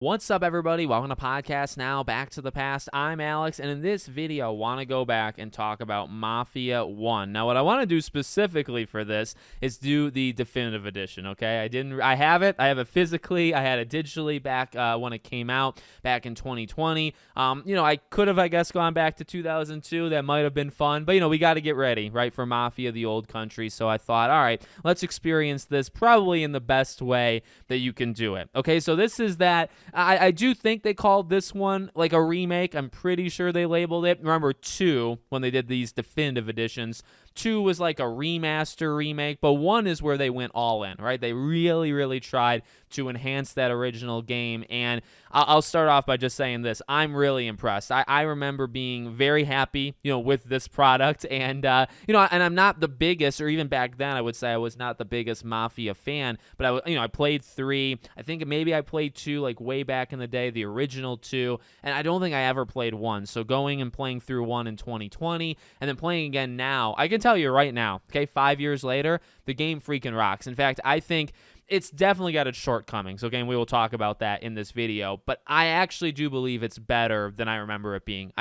What's up, everybody? Welcome to Podcast Now, Back to the Past. I'm Alex, and in this video, I want to go back and talk about Mafia 1. Now, what I want to do specifically for this is do the definitive edition, okay? I have it physically, I had it digitally back when it came out back in 2020. I could have, I guess, gone back to 2002. That might have been fun, but, we got to get ready, right, for Mafia, the old country. So I thought, all right, let's experience this probably in the best way that you can do it, okay? So this is that. I do think they called this one like a remake. I'm pretty sure they labeled it. Remember 2, when they did these definitive editions, 2 was like a remaster remake, but 1 is where they went all in, right? They really, really tried to enhance that original game, and I'll start off by just saying this. I'm really impressed. I remember being very happy, with this product, and, and I'm not the biggest, or even back then, I would say I was not the biggest Mafia fan, but I played 3. I think maybe I played 2, like, way back in the day, the original 2, and I don't think I ever played 1, so going and playing through 1 in 2020, and then playing again now, I can tell you right now, okay, 5 years later, the game freaking rocks. In fact, I think it's definitely got its shortcomings, okay, and we will talk about that in this video, but I actually do believe it's better than I remember it being.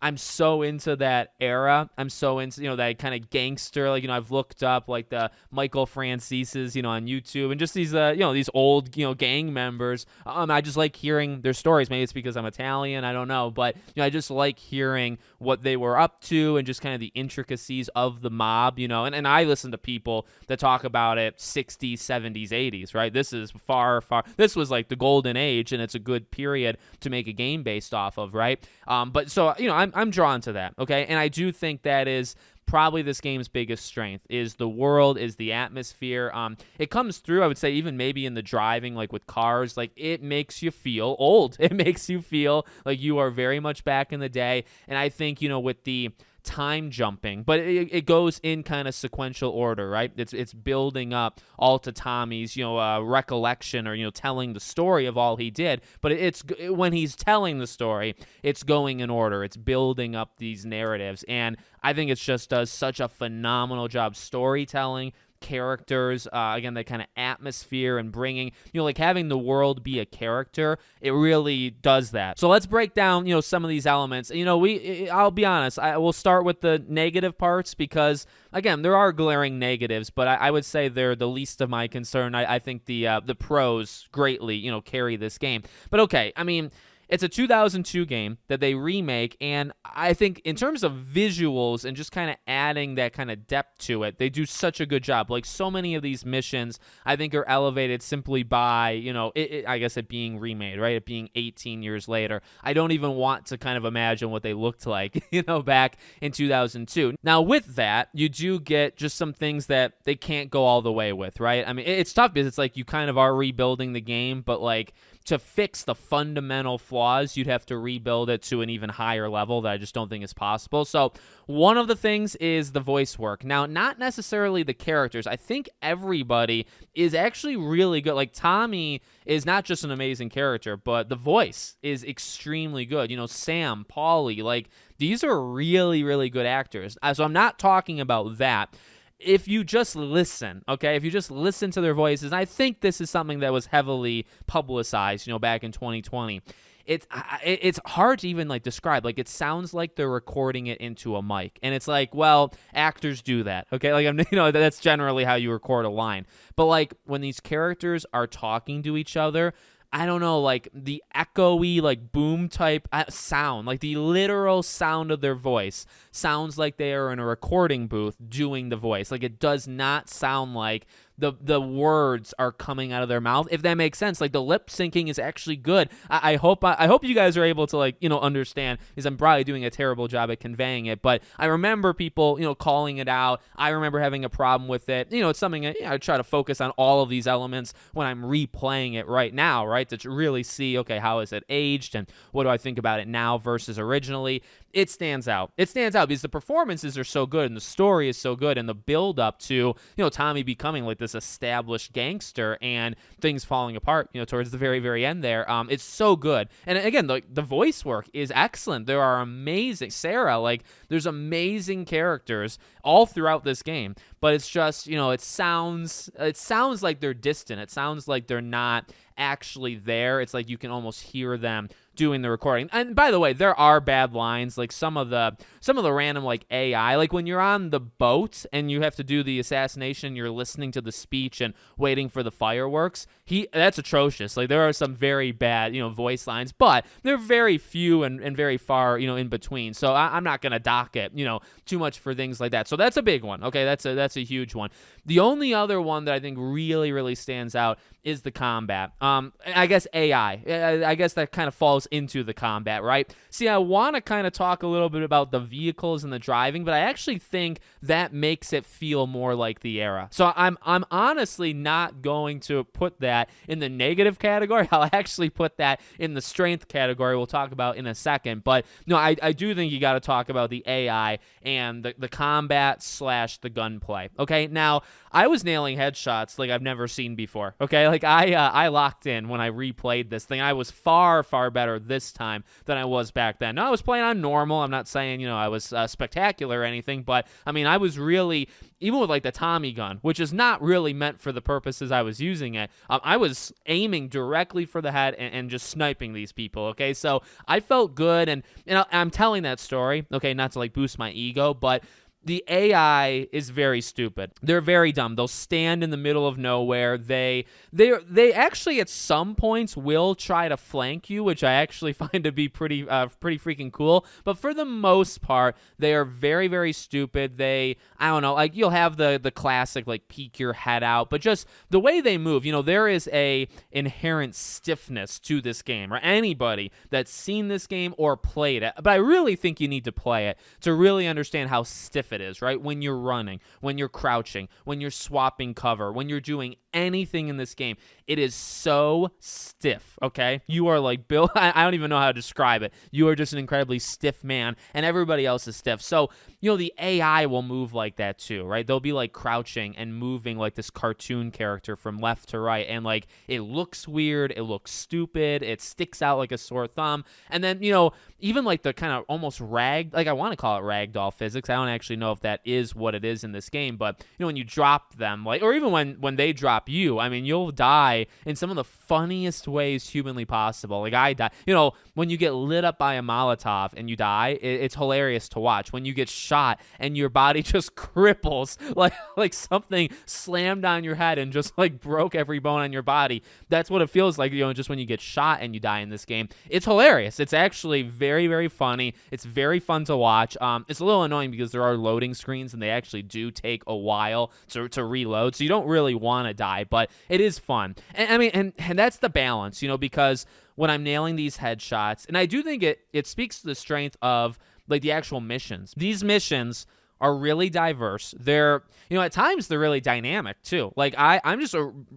I'm so into that era. I'm so into, that kind of gangster, like, I've looked up, like, the Michael Francese's, on YouTube, and just these, these old, gang members. I just like hearing their stories. Maybe it's because I'm Italian, I don't know, but, I just like hearing what they were up to and just kind of the intricacies of the mob, and I listen to people that talk about it 60s, 70s, 80s, right? This is this was like the golden age, and it's a good period to make a game based off of, right? But so, I'm drawn to that, okay? And I do think that is probably this game's biggest strength, is the world, is the atmosphere. It comes through, I would say, even maybe in the driving, like with cars, like it makes you feel old. It makes you feel like you are very much back in the day. And I think, with the time jumping, but it goes in kind of sequential order, right? It's building up all to Tommy's recollection, or telling the story of all he did, but it's when he's telling the story, it's going in order. It's building up these narratives, and I think it just does such a phenomenal job storytelling, characters, again, that kind of atmosphere, and bringing, like having the world be a character. It really does that. So let's break down, some of these elements. I'll be honest, I will start with the negative parts, because again, there are glaring negatives, but I would say they're the least of my concern. I think the pros greatly, carry this game. But okay, it's a 2002 game that they remake, and I think in terms of visuals and just kind of adding that kind of depth to it, they do such a good job. Like, so many of these missions, I think, are elevated simply by, I guess it being remade, right? It being 18 years later. I don't even want to kind of imagine what they looked like, back in 2002. Now, with that, you do get just some things that they can't go all the way with, right? It's tough because it's like you kind of are rebuilding the game, but like, to fix the fundamental flaws, you'd have to rebuild it to an even higher level that I just don't think is possible. So one of the things is the voice work. Now, not necessarily the characters. I think everybody is actually really good. Like, Tommy is not just an amazing character, but the voice is extremely good. Sam, Paulie, like, these are really, really good actors. So I'm not talking about that. If you just listen, okay, if you just listen to their voices, and I think this is something that was heavily publicized, back in 2020, it's hard to even, like, describe. Like, it sounds like they're recording it into a mic, and it's like, well, actors do that, okay? Like, that's generally how you record a line. But, like, when these characters are talking to each other, I don't know, like, the echoey, like, boom type sound, like the literal sound of their voice sounds like they are in a recording booth doing the voice. Like, it does not sound like the words are coming out of their mouth, if that makes sense. Like, the lip syncing is actually good. I hope you guys are able to, like, understand, because I'm probably doing a terrible job at conveying it, but I remember people, calling it out. I remember having a problem with it. It's something I try to focus on all of these elements when I'm replaying it right now, right, to really see, okay, how is it aged, and what do I think about it now versus originally. It stands out. It stands out because the performances are so good, and the story is so good, and the build up to, Tommy becoming like this established gangster, and things falling apart, towards the very, very end there. It's so good. And again, the voice work is excellent. There are amazing, Sarah, like, there's amazing characters all throughout this game, but it's just, it sounds like they're distant. It sounds like they're not actually there. It's like you can almost hear them doing the recording. And by the way, there are bad lines, like some of the random like AI, like when you're on the boat and you have to do the assassination, you're listening to the speech and waiting for the fireworks. That's atrocious. Like there are some very bad, voice lines, but they're very few and very far, in between. So I'm not gonna dock it, too much for things like that. So that's a big one. Okay, that's a huge one. The only other one that I think really, really stands out is the combat. I guess AI. I guess that kind of falls into the combat, right? See, I want to kind of talk a little bit about the vehicles and the driving, but I actually think that makes it feel more like the era. So I'm honestly not going to put that in the negative category. I'll actually put that in the strength category. We'll talk about in a second. But no, I do think you got to talk about the AI and the combat / the gunplay. Okay, now I was nailing headshots like I've never seen before. Okay, like I locked in when I replayed this thing. I was far better this time than I was back then. No, I was playing on normal. I'm not saying I was spectacular or anything, but I mean I was really, even with like the Tommy gun, which is not really meant for the purposes I was using it. I was aiming directly for the head and just sniping these people. Okay, so I felt good, and I'm telling that story. Okay, not to like boost my ego, but the AI is very stupid. They're very dumb. They'll stand in the middle of nowhere. They actually at some points will try to flank you, which I actually find to be pretty freaking cool. But for the most part, they are very, very stupid. I don't know, like you'll have the classic like peek your head out, but just the way they move, there is a inherent stiffness to this game, or anybody that's seen this game or played it. But I really think you need to play it to really understand how stiff it is, right? When you're running, when you're crouching, when you're swapping cover, when you're doing anything in this game, it is so stiff, okay? You are like Bill, I don't even know how to describe it. You are just an incredibly stiff man, and everybody else is stiff. So, the AI will move like that too, right? They'll be like crouching and moving like this cartoon character from left to right, and like it looks weird, it looks stupid, it sticks out like a sore thumb. And then, even like the kind of almost I want to call it ragdoll physics. I don't actually know if that is what it is in this game, but when you drop them, like, or even when they drop you, I mean, you'll die in some of the funniest ways humanly possible. Like I die, when you get lit up by a Molotov and you die, it's hilarious to watch. When you get shot and your body just cripples, like something slammed on your head and just like broke every bone on your body. That's what it feels like, just when you get shot and you die in this game. It's hilarious. It's actually very, very funny. It's very fun to watch. It's a little annoying because there are loading screens and they actually do take a while to reload, so you don't really want to die, but it is fun. And I mean, and that's the balance, because when I'm nailing these headshots, and I do think it speaks to the strength of like the actual missions. These missions are really diverse. They're, at times they're really dynamic too. Like I'm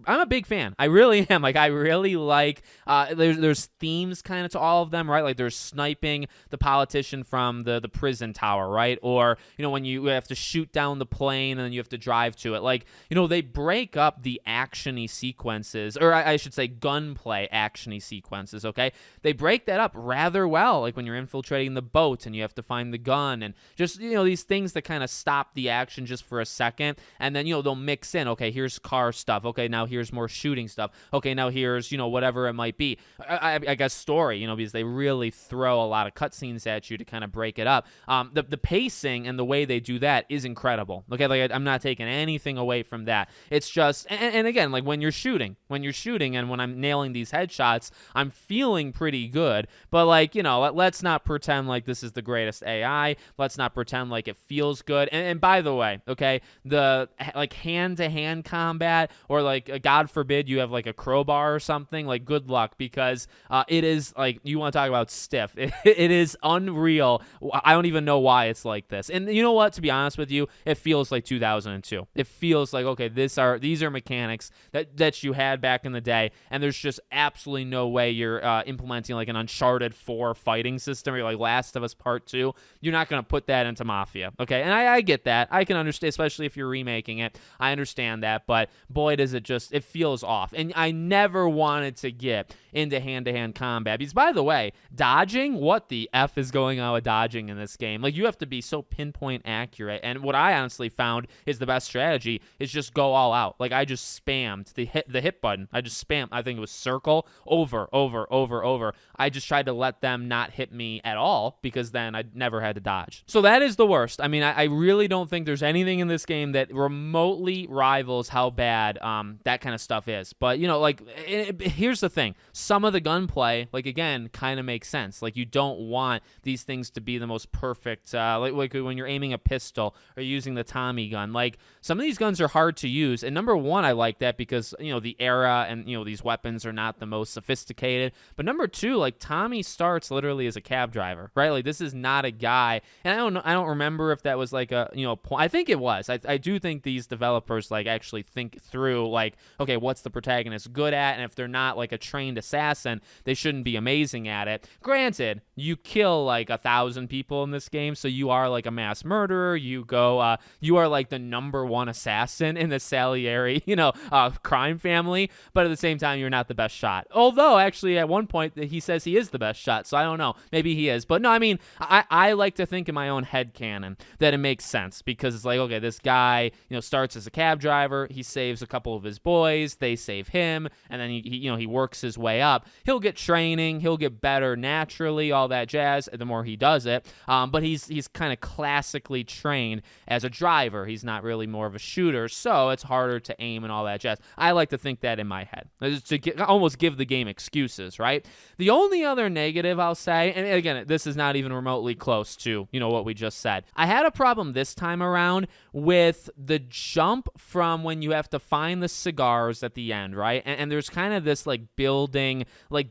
a big fan. I really am. Like I really like, there's themes kind of to all of them, right? Like there's sniping the politician from the prison tower, right? Or, when you have to shoot down the plane and then you have to drive to it. Like, they break up the action-y sequences, or I should say gunplay action-y sequences, okay? They break that up rather well. Like when you're infiltrating the boat and you have to find the gun, and just, these things that kind of stop the action just for a second, and then they'll mix in, okay, here's car stuff, okay, now here's more shooting stuff, okay, now here's whatever it might be. I guess story, because they really throw a lot of cutscenes at you to kind of break it up. The pacing and the way they do that is incredible. Okay, like I'm not taking anything away from that. It's just, and again, like when you're shooting and when I'm nailing these headshots, I'm feeling pretty good. But like, let's not pretend like this is the greatest AI. Let's not pretend like it feels good. And by the way, okay, the like hand-to-hand combat, or like God forbid you have like a crowbar or something, like good luck, because it is like, you want to talk about stiff. It is unreal. I don't even know why it's like this. And you know what, to be honest with you, it feels like 2002. It feels like, okay, these are mechanics that you had back in the day, and there's just absolutely no way you're implementing like an Uncharted 4 fighting system, or like Last of Us Part 2. You're not going to put that into Mafia, okay? And I get that. I can understand, especially if you're remaking it. I understand that, but boy, does it feels off. And I never wanted to get into hand-to-hand combat. Because, by the way, dodging, what the F is going on with dodging in this game? Like, you have to be so pinpoint accurate. And what I honestly found is the best strategy is just go all out. Like, I just spammed the hit button. I just spammed, I think it was circle, over. I just tried to let them not hit me at all, because then I never had to dodge. So that is the worst. I mean, I really don't think there's anything in this game that remotely rivals how bad that kind of stuff is. But, like, here's the thing. Some of the gunplay, like, again, kind of makes sense. Like, you don't want these things to be the most perfect, like when you're aiming a pistol or using the Tommy gun. Like, some of these guns are hard to use. And number one, I like that because, the era and, these weapons are not the most sophisticated. But number two, like, Tommy starts literally as a cab driver, right? Like, this is not a guy. And I don't remember if that was like a, I think it was. I do think these developers, like, actually think through, like, okay, what's the protagonist good at? And if they're not like a trained assassin, they shouldn't be amazing at it. Granted, you kill like 1,000 people in this game, so you are like a mass murderer. You are like the number one assassin in the Salieri, crime family. But at the same time, you're not the best shot. Although, actually, at one point, he says he is the best shot, so I don't know. Maybe he is. But no, I mean, I like to think in my own headcanon that it makes sense, because it's like, okay, this guy, starts as a cab driver. He saves a couple of his boys. They save him, and then he works his way up. He'll get training. He'll get better naturally, all that jazz, the more he does it. But he's kind of classically trained as a driver. He's not really more of a shooter, so it's harder to aim and all that jazz. I like to think that in my head, to almost give the game excuses, right? The only other negative I'll say, and again, this is not even remotely close to, what we just said. I had a problem this time around with the jump from when you have to find the cigars at the end, right? And there's kind of this like building, like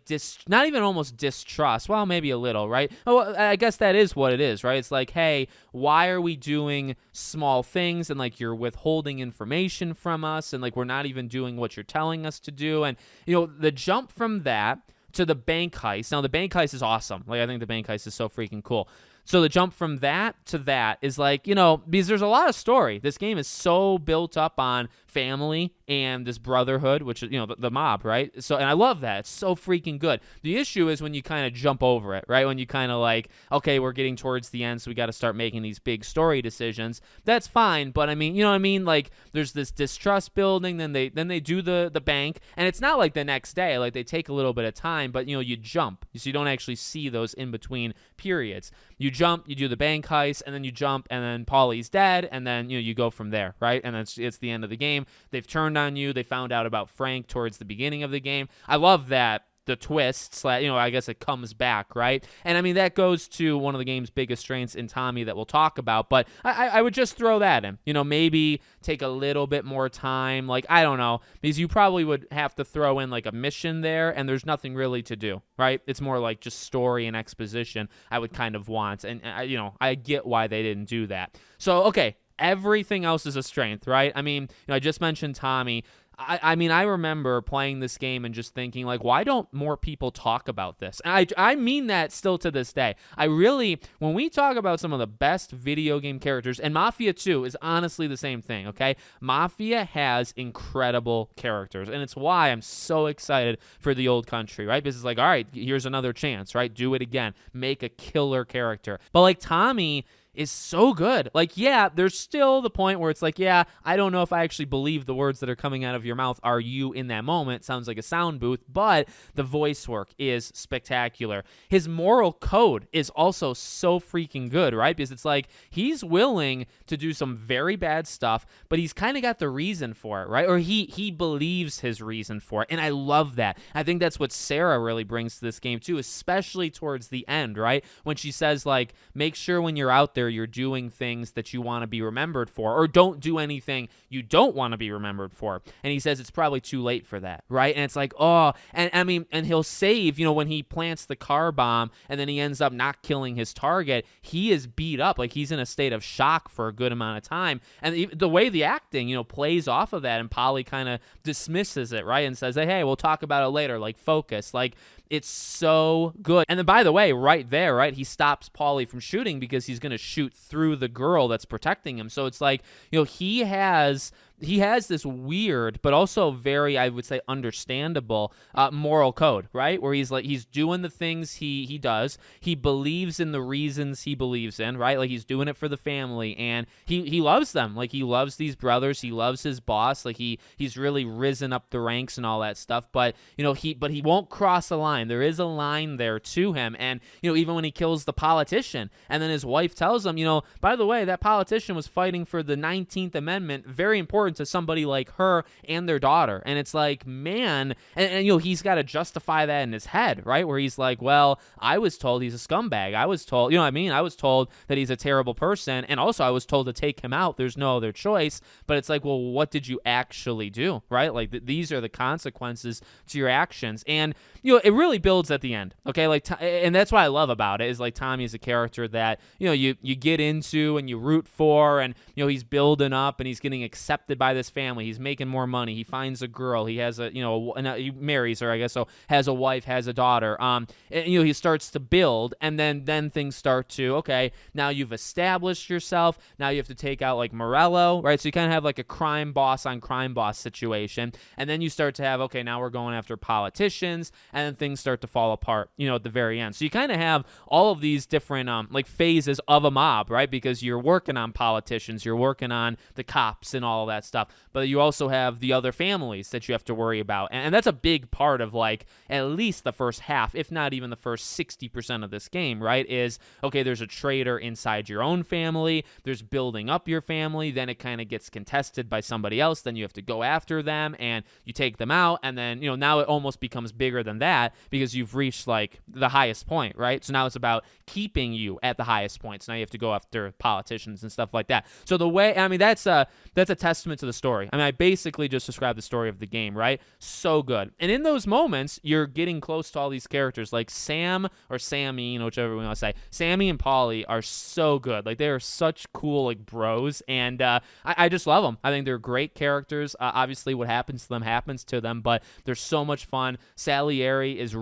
not even almost distrust. Well, maybe a little, right? Oh, I guess that is what it is, right? It's like, hey, why are we doing small things, and like you're withholding information from us, and like we're not even doing what you're telling us to do. And the jump from that to the bank heist. Now, the bank heist is awesome. Like, I think the bank heist is so freaking cool. So the jump from that to that is like, because there's a lot of story. This game is so built up on family and this brotherhood, which is, the mob, right? So, and I love that. It's so freaking good. The issue is when you kind of jump over it, right? When you kind of like, okay, we're getting towards the end, so we got to start making these big story decisions. That's fine, but I mean, you know what I mean? Like, there's this distrust building, then they do the bank, and it's not like the next day. Like, they take a little bit of time, but you jump, so you don't actually see those in between periods. You jump, you do the bank heist, and then you jump, and then Paulie's dead, and then you go from there, right? And it's the end of the game. They've turned on you. They found out about Frank towards the beginning of the game. I love that. The twist, I guess it comes back, right? And I mean, that goes to one of the game's biggest strengths in Tommy that we'll talk about, but I would just throw that in. Maybe take a little bit more time. Like, I don't know, because you probably would have to throw in like a mission there, and there's nothing really to do, right? It's more like just story and exposition I would kind of want. And, I get why they didn't do that. So, okay, everything else is a strength, right? I mean, I just mentioned Tommy. I mean, I remember playing this game and just thinking, like, why don't more people talk about this? And I mean that still to this day. When we talk about some of the best video game characters, and Mafia 2 is honestly the same thing, okay? Mafia has incredible characters, and it's why I'm so excited for the old country, right? Because it's like, all right, here's another chance, right? Do it again. Make a killer character. But, like, Tommy is so good. Like, yeah, there's still the point where it's like, yeah, I don't know if I actually believe the words that are coming out of your mouth are you in that moment. Sounds like a sound booth, but the voice work is spectacular. His moral code is also so freaking good, right? Because it's like he's willing to do some very bad stuff, but he's kind of got the reason for it, right? Or he believes his reason for it, and I love that. I think that's what Sarah really brings to this game too, especially towards the end, right? When she says, like, make sure when you're out there you're doing things that you want to be remembered for, or don't do anything you don't want to be remembered for. And he says it's probably too late for that, right? And it's like, oh, and I mean, and he'll save, when he plants the car bomb and then he ends up not killing his target, he is beat up, like he's in a state of shock for a good amount of time. And the way the acting, plays off of that, and Polly kind of dismisses it, right? And says, hey, we'll talk about it later, like, focus. Like, It's so good. And then, by the way, right there, right, he stops Paulie from shooting because he's going to shoot through the girl that's protecting him. So it's like, he has this weird but also very, I would say, understandable moral code, right? Where he's doing the things he does. He believes in the reasons he believes in, right? Like, he's doing it for the family, and he loves them. Like, he loves these brothers. He loves his boss. Like, he's really risen up the ranks and all that stuff. But he won't cross a line. There is a line there to him. And even when he kills the politician, and then his wife tells him, by the way, that politician was fighting for the 19th Amendment, very important to somebody like her and their daughter. And it's like, man, and he's got to justify that in his head, right? Where he's like, well, I was told he's a scumbag. I was told, I was told that he's a terrible person, and also I was told to take him out. There's no other choice. But it's like, well, what did you actually do, right? Like, these are the consequences to your actions. And it really builds at the end, okay? Like, and that's what I love about it, is like, Tommy is a character that you get into and you root for, and he's building up and he's getting accepted by this family. He's making more money. He finds a girl. He has he marries her, I guess. So has a wife, has a daughter. And, he starts to build, and then things start to, okay, now you've established yourself. Now you have to take out like Morello, right? So you kind of have like a crime boss on crime boss situation, and then you start to have, okay, now we're going after politicians, and then things start to fall apart, at the very end. So you kind of have all of these different like phases of a mob, right? Because you're working on politicians, you're working on the cops and all of that stuff, but you also have the other families that you have to worry about, and that's a big part of like at least the first half, if not even the first 60% of this game, right? Is, okay, there's a traitor inside your own family, there's building up your family, then it kind of gets contested by somebody else, then you have to go after them and you take them out, and then now it almost becomes bigger than that because you've reached like the highest point, right? So now it's about keeping you at the highest point. So now you have to go after politicians and stuff like that. So the way, that's a testament to the story. I basically just described the story of the game, right? So good. And in those moments, you're getting close to all these characters like Sam or Sammy, whichever we want to say. Sammy and Paulie are so good. Like, they are such cool like bros, and I just love them. I think they're great characters. Obviously, what happens to them happens to them, but they're so much fun. Salieri is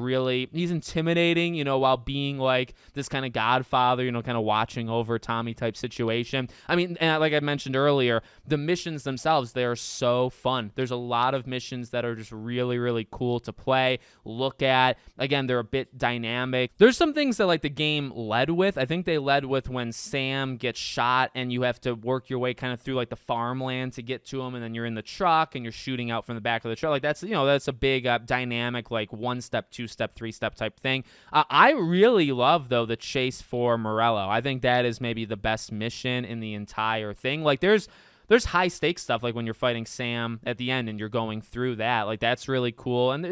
he's intimidating, while being like this kind of godfather, kind of watching over Tommy type situation. And like I mentioned earlier, the missions themselves, they are so fun. There's a lot of missions that are just really, really cool to play, look at. Again, they're a bit dynamic. There's some things that like the game led with. I think they led with when Sam gets shot and you have to work your way kind of through like the farmland to get to him, and then you're in the truck and you're shooting out from the back of the truck. Like, that's that's a big dynamic, like 1-step, 2-step, 3-step type thing. I really love though the chase for Morello. I think that is maybe the best mission in the entire thing. Like, there's high stakes stuff, like when you're fighting Sam at the end and you're going through that. Like, that's really cool. And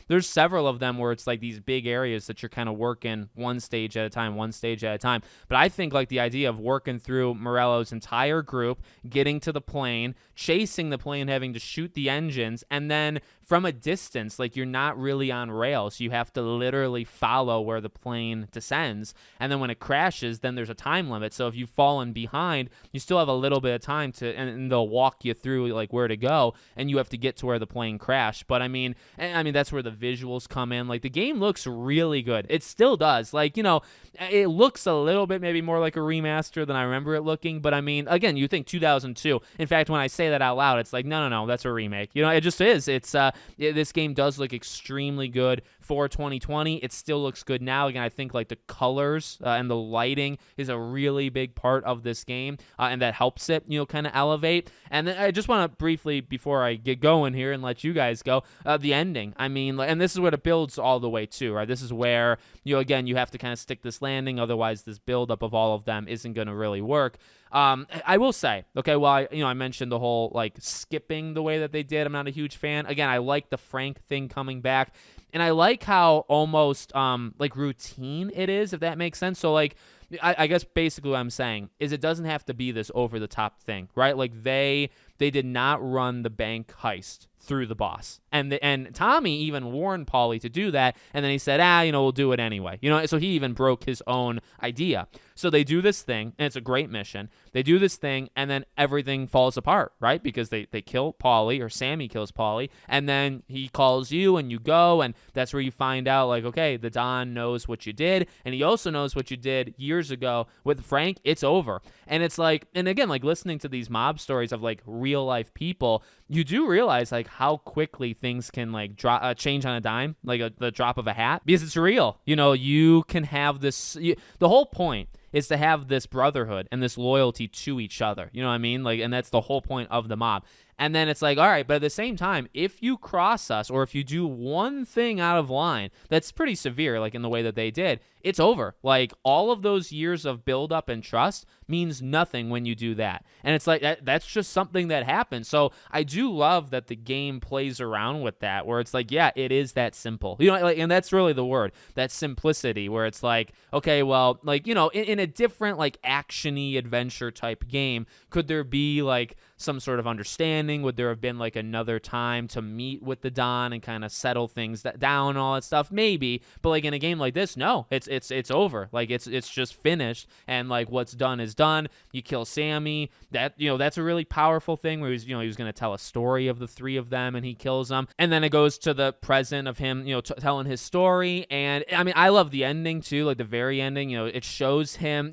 there's several of them where it's like these big areas that you're kind of working one stage at a time. But I think like the idea of working through Morello's entire group, getting to the plane, chasing the plane, having to shoot the engines, and then from a distance, like, you're not really on rails. You have to literally follow where the plane descends. And then when it crashes, then there's a time limit. So if you've fallen behind, you still have a little bit of time to, and they'll walk you through like where to go, and you have to get to where the plane crashed. But I mean, that's where the visuals come in. Like, the game looks really good. It still does. Like, it looks a little bit maybe more like a remaster than I remember it looking. But I mean, again, you think 2002. In fact, when I say that out loud, it's like, no, that's a remake. It just is. It's this game does look extremely good for 2020. It still looks good now. Again, I think like the colors and the lighting is a really big part of this game, and that helps it, kind of elevate. And then I just want to briefly, before I get going here and let you guys go, the ending. And this is what it builds all the way to, right? This is where, again, you have to kind of stick this landing. Otherwise, this buildup of all of them isn't going to really work. I will say, okay, well, I mentioned the whole like skipping the way that they did. I'm not a huge fan. Again, I like the Frank thing coming back, and I like how almost like routine it is, if that makes sense. So like, I guess basically what I'm saying is it doesn't have to be this over the top thing, right? Like they did not run the bank heist through the boss. And Tommy even warned Paulie to do that, and then he said, we'll do it anyway. So he even broke his own idea. So they do this thing, and it's a great mission. They do this thing, and then everything falls apart, right? Because they kill Paulie, or Sammy kills Paulie, and then he calls you, and you go, and that's where you find out, like, okay, the Don knows what you did, and he also knows what you did years ago with Frank. It's over. And it's like, and again, like listening to these mob stories of like real life people, you do realize like how quickly things can like change on a dime, like the drop of a hat, because it's real. You can have this. The whole point is to have this brotherhood and this loyalty to each other. You know what I mean? Like, and that's the whole point of the mob. And then it's like, all right, but at the same time, if you cross us or if you do one thing out of line that's pretty severe, like in the way that they did, it's over. Like all of those years of buildup and trust means nothing when you do that. And it's like, that's just something that happens. So I do love that the game plays around with that, where it's like, yeah, it is that simple. Like, and that's really the word, that simplicity, where it's like, okay, well, like, in a different like action-y adventure type game, could there be like some sort of understanding? Would there have been like another time to meet with the Don and kind of settle things down and all that stuff? Maybe. But like in a game like this, no, it's over. Like it's just finished, and like what's done is done. You kill Sammy. That's a really powerful thing where he was going to tell a story of the three of them, and he kills them. And then it goes to the present of him, telling his story. And I mean, I love the ending too, like the very ending. It shows him,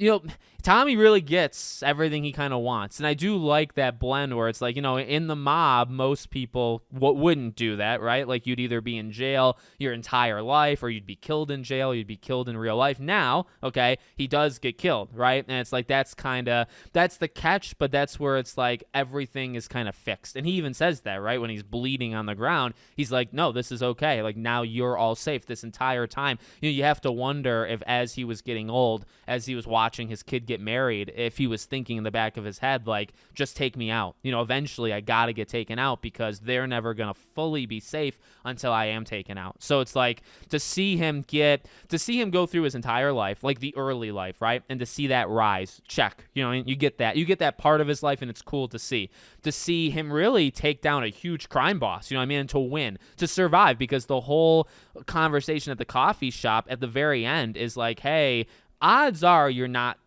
Tommy really gets everything he kind of wants. And I do like that blend where it's like, in the mob, most people wouldn't do that, right? Like you'd either be in jail your entire life or you'd be killed in jail, you'd be killed in real life. Now, okay, he does get killed, right? And it's like, that's the catch, but that's where it's like everything is kind of fixed. And he even says that, right? When he's bleeding on the ground, he's like, no, this is okay. Like now you're all safe this entire time. You have to wonder if as he was getting old, as he was watching his kid get married, if he was thinking in the back of his head, like, just take me out. Eventually I got to get taken out because they're never going to fully be safe until I am taken out. So it's like to see him go through his entire life, like the early life, right? And to see that rise, check, you get that part of his life, and it's cool to see him really take down a huge crime boss, and to win, to survive, because the whole conversation at the coffee shop at the very end is like, hey, odds are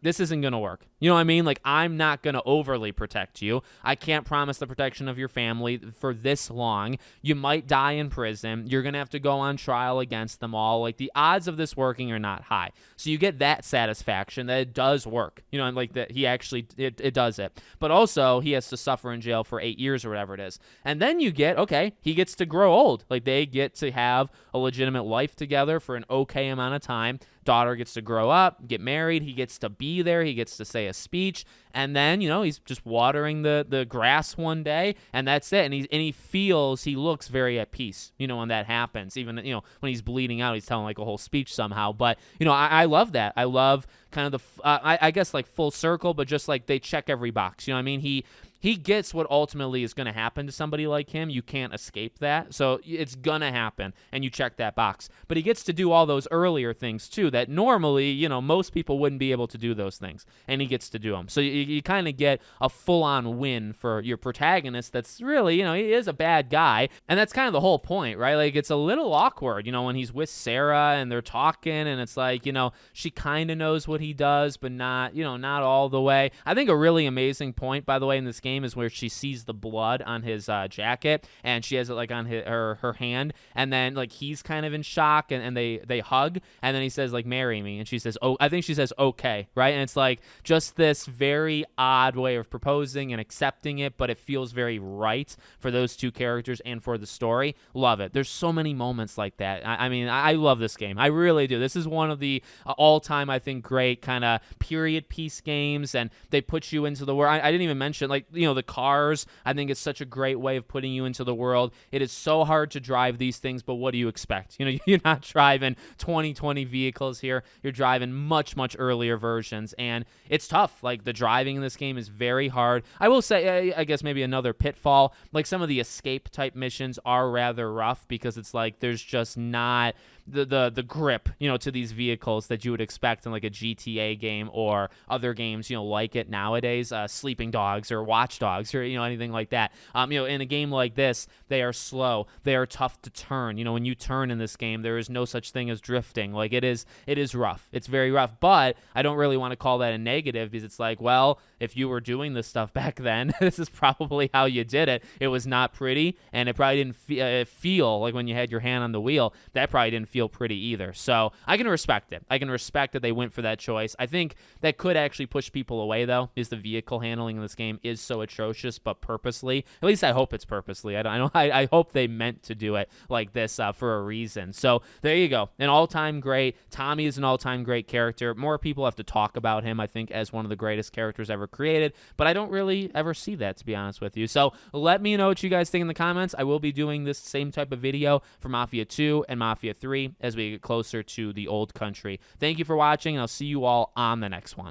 this isn't going to work. You know what I mean? Like, I'm not going to overly protect you. I can't promise the protection of your family for this long. You might die in prison. You're going to have to go on trial against them all. Like, the odds of this working are not high. So you get that satisfaction that it does work. And like that he actually, it does it. But also, he has to suffer in jail for 8 years or whatever it is. And then you get, okay, he gets to grow old. Like, they get to have a legitimate life together for an okay amount of time. Daughter gets to grow up, get married. He gets to be there. He gets to say a speech. And then, he's just watering the grass one day, and that's it. And he looks very at peace, when that happens. Even, when he's bleeding out, he's telling like a whole speech somehow. But, I love that. I love kind of I guess like full circle, but just like they check every box. You know what I mean? He gets what ultimately is going to happen to somebody like him. You can't escape that. So it's going to happen, and you check that box. But he gets to do all those earlier things, too, that normally, most people wouldn't be able to do those things, and he gets to do them. So you kind of get a full-on win for your protagonist that's really, he is a bad guy, and that's kind of the whole point, right? Like, it's a little awkward, when he's with Sarah, and they're talking, and it's like, she kind of knows what he does, but not, not all the way. I think a really amazing point, by the way, in this game is where she sees the blood on his jacket, and she has it like on her hand, and then like he's kind of in shock, and they hug, and then he says like, marry me, and she says, oh, I think she says okay, right? And it's like just this very odd way of proposing and accepting it, but it feels very right for those two characters and for the story. Love it. There's so many moments like that. I mean, I love this game. I really do. This is one of the all-time, I think, great kind of period piece games, and they put you into the world. I didn't even mention, like, the cars. I think it's such a great way of putting you into the world. It is so hard to drive these things, but what do you expect? You're not driving 2020 vehicles here. You're driving much, much earlier versions, and it's tough. Like, the driving in this game is very hard. I will say, I guess maybe another pitfall, like some of the escape type missions are rather rough because it's like there's just not the grip, to these vehicles that you would expect in like a GTA game or other games, like it nowadays, Sleeping Dogs or Watch Dogs or, anything like that. In a game like this, they are slow. They are tough to turn. When you turn in this game, there is no such thing as drifting. Like it is rough. It's very rough, but I don't really want to call that a negative because it's like, well, if you were doing this stuff back then, this is probably how you did it. It was not pretty, and it probably didn't feel like when you had your hand on the wheel, that probably didn't feel pretty either. So I can respect it. I can respect that they went for that choice. I think that could actually push people away, though, is the vehicle handling in this game is so atrocious, but purposely. At least I hope it's purposely. I hope they meant to do it like this for a reason. So there you go. An all-time great. Tommy is an all-time great character. More people have to talk about him, I think, as one of the greatest characters ever created, but I don't really ever see that, to be honest with you. So let me know what you guys think in the comments. I will be doing this same type of video for Mafia 2 and Mafia 3 as we get closer to the old country. Thank you for watching, and I'll see you all on the next one.